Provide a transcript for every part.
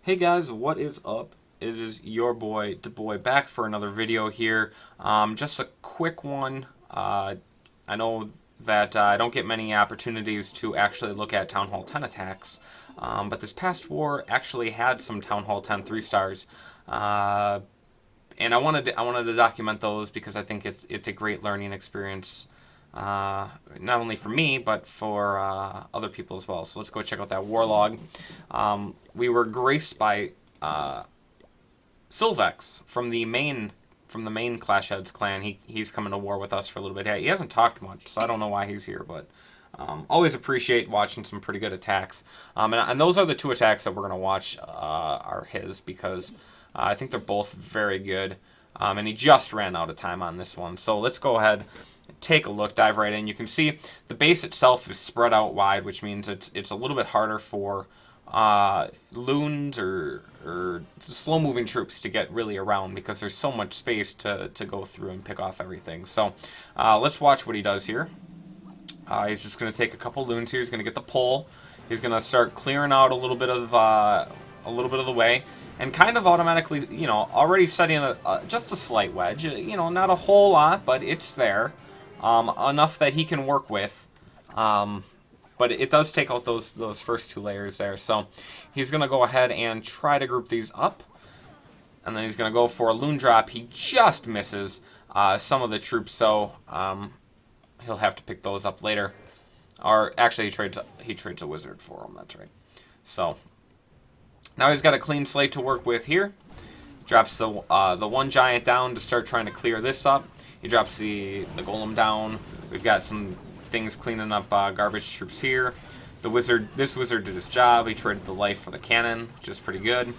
Hey guys, what is up? It is your boy, DeBoy, back for another video here. Just a quick one. I know that I don't get many opportunities to actually look at Town Hall 10 attacks, but this past war actually had some Town Hall 10 3-stars. And I wanted to document those because I think it's a great learning experience, not only for me but for other people as well. So let's go check out that war log. We were graced by Silvex from the main ClashHeads clan. He's coming to war with us for a little bit. Yeah, he hasn't talked much, so I don't know why he's here, but always appreciate watching some pretty good attacks. And those are the two attacks that we're gonna watch are his because I think they're both very good. And he just ran out of time on this one, so let's go ahead. Take a look, dive right in. You can see the base itself is spread out wide, which means it's a little bit harder for loons or slow-moving troops to get really around because there's so much space to go through and pick off everything. So let's watch what he does here. He's just going to take a couple loons here. He's going to get the pole. He's going to start clearing out a little bit of the way, and kind of automatically, already setting just a slight wedge. Not a whole lot, but it's there, enough that he can work with. But it does take out those first two layers there. So he's going to go ahead and try to group these up. And then he's going to go for a loon drop. He just misses some of the troops, so he'll have to pick those up later. Or actually, he trades a wizard for them. That's right. So now he's got a clean slate to work with here. Drops the one giant down to start trying to clear this up. He drops the golem down. We've got some things cleaning up garbage troops here. This wizard did his job. He traded the life for the cannon, which is pretty good.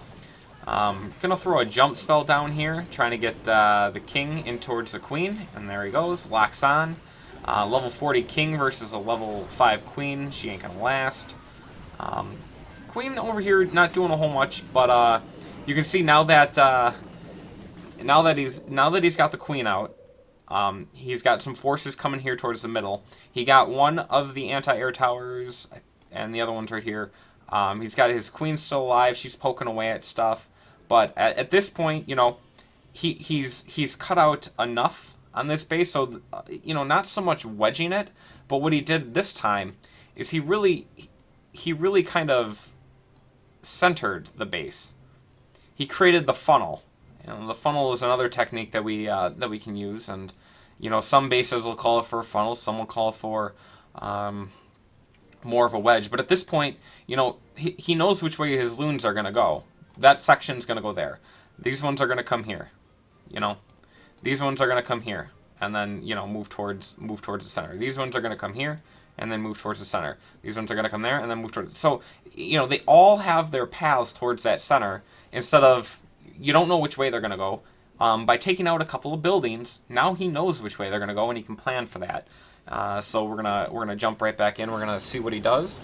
Gonna throw a jump spell down here, trying to get the king in towards the queen, and there he goes, locks on. Level 40 king versus a level 5 queen. She ain't gonna last. Queen over here not doing a whole much, but you can see now that he's got the queen out. He's got some forces coming here towards the middle. He got one of the anti-air towers, and the other one's right here. He's got his queen still alive. She's poking away at stuff. But at this point, he's cut out enough on this base, so, not so much wedging it, but what he did this time is he really kind of centered the base. He created the funnel. The funnel is another technique that we can use, and some bases will call it for a funnel, some will call it for more of a wedge. But at this point, he knows which way his loons are going to go. That section's going to go there. These ones are going to come here. These ones are going to come here, and then move towards the center. These ones are going to come here, and then move towards the center. These ones are going to come there, and then move towards. So they all have their paths towards that center. Instead of you don't know which way they're going to go. By taking out a couple of buildings, now he knows which way they're going to go, and he can plan for that. So we're gonna jump right back in. We're gonna see what he does.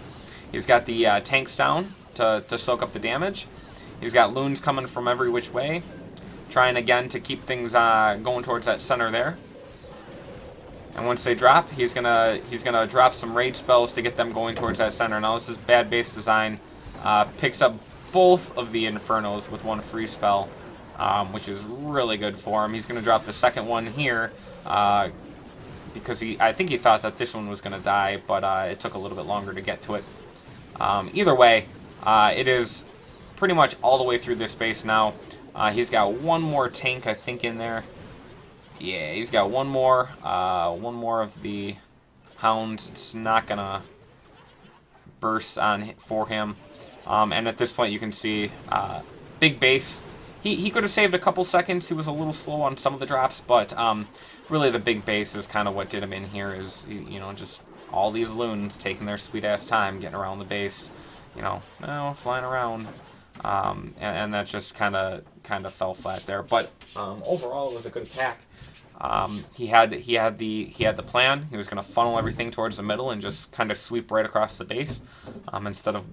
He's got the tanks down to soak up the damage. He's got loons coming from every which way, trying again to keep things going towards that center there. And once they drop, he's gonna drop some rage spells to get them going towards that center. Now this is bad base design. Picks up both of the Infernos with one free spell, which is really good for him. He's going to drop the second one here because I think he thought that this one was going to die, but it took a little bit longer to get to it. Either way, it is pretty much all the way through this base now. He's got one more tank, I think, in there. Yeah, he's got one more of the hounds. It's not going to burst on for him. And at this point, you can see big base. He could have saved a couple seconds. He was a little slow on some of the drops, but really the big base is kind of what did him in here. Is just all these loons taking their sweet ass time getting around the base, flying around, and that just kind of fell flat there. But overall, it was a good attack. He had the plan. He was going to funnel everything towards the middle and just kind of sweep right across the base, instead of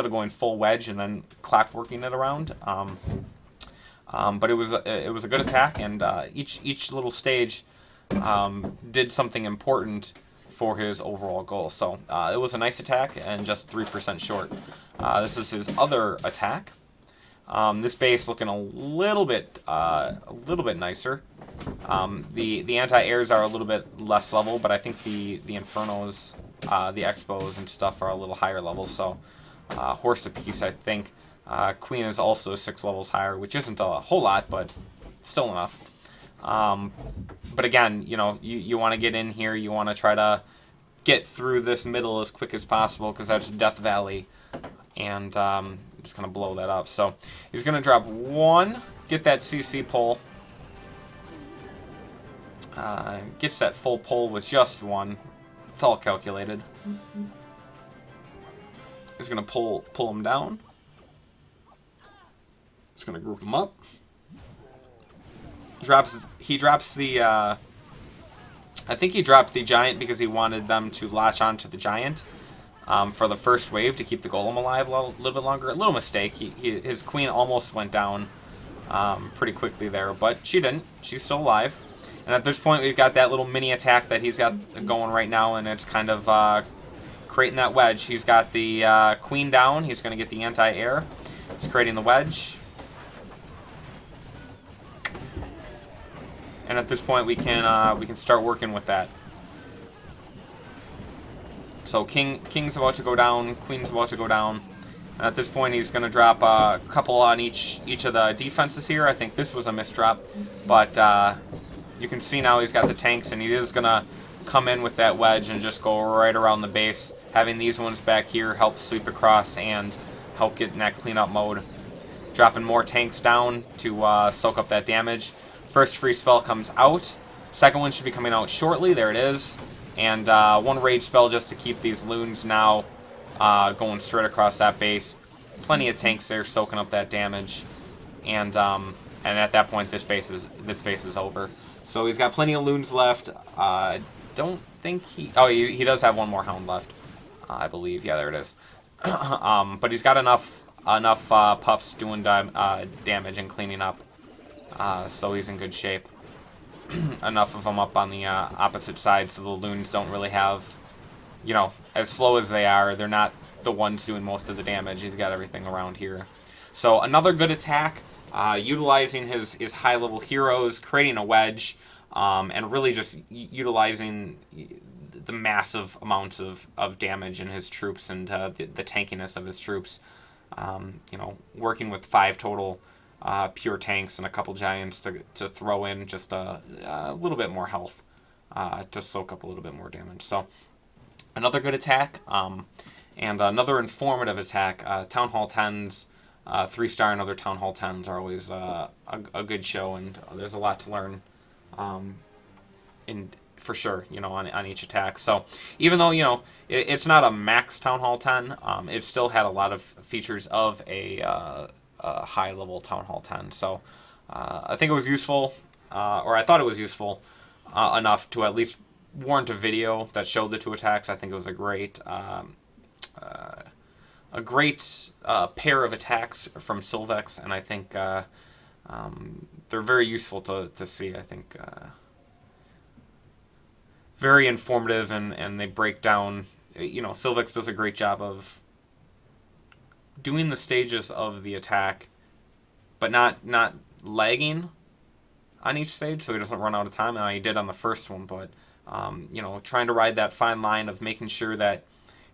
going full wedge and then clockworking it around. But it was a good attack, and each little stage did something important for his overall goal. So it was a nice attack and just 3% short. This is his other attack. This base looking a little bit nicer. The anti-airs are a little bit less level, but I think the Infernos, the Expos and stuff are a little higher level. So horse apiece, I think. Queen is also 6 levels higher, which isn't a whole lot, but still enough. But again, you know, you want to get in here. You want to try to get through this middle as quick as possible, because that's Death Valley. And just going to blow that up. So he's going to drop 1, get that CC pull. Gets that full pull with just 1. It's all calculated. He's going to pull him down. He's going to group him up. He drops the... I think he dropped the Giant because he wanted them to latch onto the Giant for the first wave to keep the Golem alive a little bit longer. A little mistake. His Queen almost went down pretty quickly there, but she didn't. She's still alive. And at this point, we've got that little mini attack that he's got going right now, and it's kind of creating that wedge. He's got the Queen down. He's going to get the anti-air. He's creating the wedge. And at this point, we can start working with that. So King's about to go down, Queen's about to go down. And at this point, he's going to drop a couple on each of the defenses here. I think this was a misdrop, but you can see now he's got the tanks, and he is going to come in with that wedge and just go right around the base. Having these ones back here help sweep across and help get in that cleanup mode. Dropping more tanks down to soak up that damage. First free spell comes out. Second one should be coming out shortly. There it is. And 1 rage spell just to keep these loons now going straight across that base. Plenty of tanks there soaking up that damage. And at that point, this base is over. So he's got plenty of loons left. Don't think he... Oh, he does have 1 more hound left, I believe. Yeah, there it is. But he's got enough pups doing damage and cleaning up. So he's in good shape. Enough of them up on the opposite side so the loons don't really have, you know, as slow as they are, they're not the ones doing most of the damage. He's got everything around here. So another good attack, utilizing his high-level heroes, creating a wedge, and really just utilizing the massive amounts of damage in his troops and the tankiness of his troops. You know, working with 5 total pure tanks and a couple giants to throw in just a little bit more health to soak up a little bit more damage. So another good attack, and another informative attack. Town Hall 10s, 3-star and other Town Hall 10s are always a good show, and there's a lot to learn for sure, you know, on each attack. So even though, you know, it's not a max Town Hall 10, it still had a lot of features of a high-level Town Hall 10. So I think it was useful, or I thought it was useful enough to at least warrant a video that showed the 2 attacks. I think it was a great pair of attacks from Silvex, and I think they're very useful to see. I think very informative, and they break down, you know, Silvex does a great job of doing the stages of the attack, but not lagging on each stage, so he doesn't run out of time. Now, he did on the first one, but you know, trying to ride that fine line of making sure that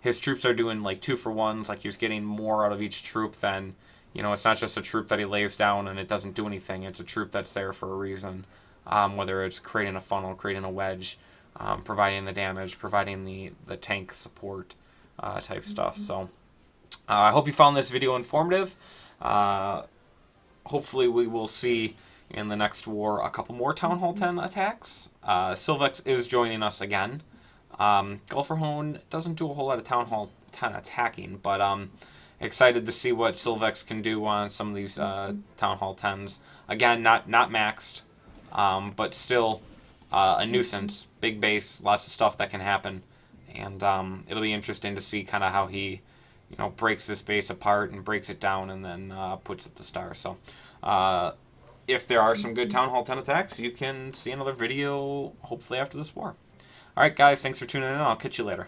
his troops are doing like 2-for-1s, like he's getting more out of each troop than, you know, it's not just a troop that he lays down and it doesn't do anything. It's a troop that's there for a reason, whether it's creating a funnel, creating a wedge, providing the damage, providing the tank support type stuff. So I hope you found this video informative. Hopefully we will see in the next war a couple more Town Hall 10 attacks. Silvex is joining us again. Gulferhone doesn't do a whole lot of Town Hall 10 attacking, but excited to see what Silvex can do on some of these Town Hall 10s. Again, not maxed, but still a nuisance. Big base, lots of stuff that can happen, and it'll be interesting to see kind of how he, you know, breaks this base apart and breaks it down and then puts up the star. So if there are some good Town Hall 10 attacks, you can see another video hopefully after this war. Alright guys, thanks for tuning in. I'll catch you later.